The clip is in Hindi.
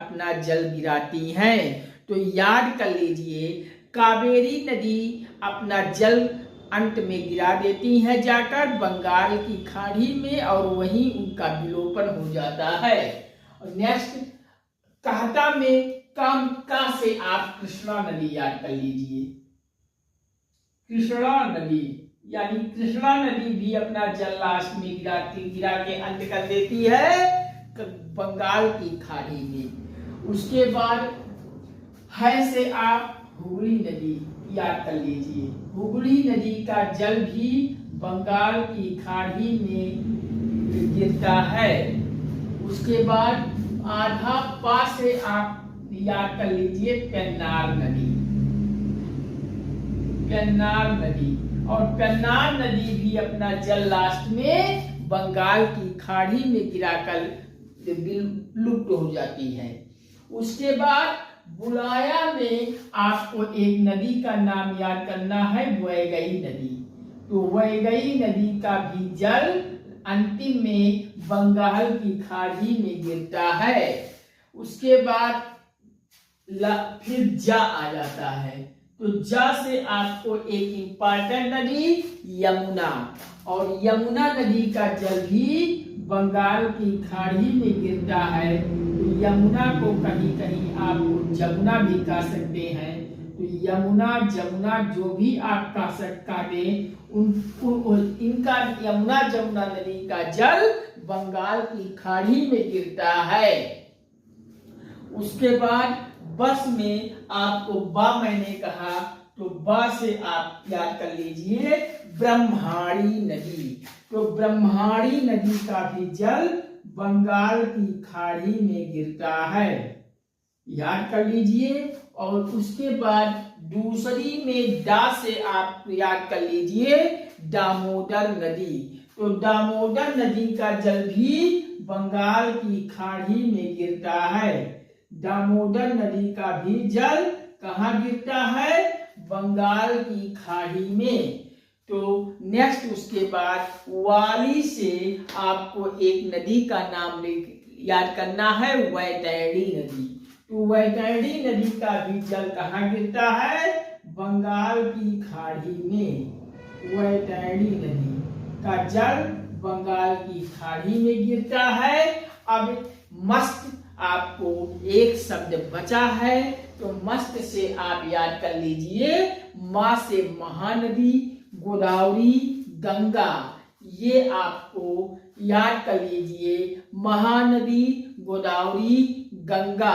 अपना जल गिराती हैं। तो याद कर लीजिए, कावेरी नदी अपना जल अंत में गिरा देती हैं जाकर बंगाल की खाड़ी में, और वहीं उनका विलोपन हो जाता है। और नेक्स्ट, कहता में काम का से आप कृष्णा नदी याद कर लीजिए। कृष्णा नदी यानी कृष्णा नदी भी अपना जल लास्ट में गिरा के अंत कर देती है बंगाल की खाड़ी में। उसके बाद है से आप हुगली नदी याद कर लीजिए। हुगली नदी का जल भी बंगाल की खाड़ी में गिरता है। उसके बाद आधा पा से आप याद कर लीजिए पेन्नार नदी। पेन्नार नदी, और पेन्नार नदी भी अपना जल लास्ट में बंगाल की खाड़ी में गिराकर लुप्त हो जाती है। उसके बाद बुलाया में आपको एक नदी का नाम याद करना है, वैगई नदी। तो वैगई नदी का भी जल अंतिम में बंगाल की खाड़ी में गिरता है। उसके बाद फिर जा आ जाता है। तो जा से आपको एक इंपॉर्टेंट नदी यमुना, और यमुना नदी का जल भी बंगाल की खाड़ी में गिरता है। तो यमुना को कहीं कहीं आप जमुना भी कह सकते हैं। तो यमुना जमुना जो भी आप कह दे, इनका यमुना जमुना नदी का जल बंगाल की खाड़ी में गिरता है। उसके बाद बस में आपको बा मैंने कहा, तो बा से आप याद कर लीजिए ब्रह्माणी नदी। तो ब्रह्माणी नदी का भी जल बंगाल की खाड़ी में गिरता है, याद कर लीजिए। और उसके बाद दूसरी में डा से आप याद कर लीजिए दामोदर नदी। तो दामोदर नदी का जल भी बंगाल की खाड़ी में गिरता है। दामोदर नदी का भी जल कहाँ गिरता है? बंगाल की खाड़ी में। तो नेक्स्ट उसके बाद वाली से आपको एक नदी का नाम याद करना है, वैतरणी नदी। तो वैतरणी नदी का भी जल कहाँ गिरता है? बंगाल की खाड़ी में। वैतरणी नदी का जल बंगाल की खाड़ी में गिरता है। अब मस्त आपको एक शब्द बचा है, तो मस्त से आप याद कर लीजिए माँ से महानदी, गोदावरी, गंगा। ये आपको याद कर लीजिए, महानदी, गोदावरी, गंगा।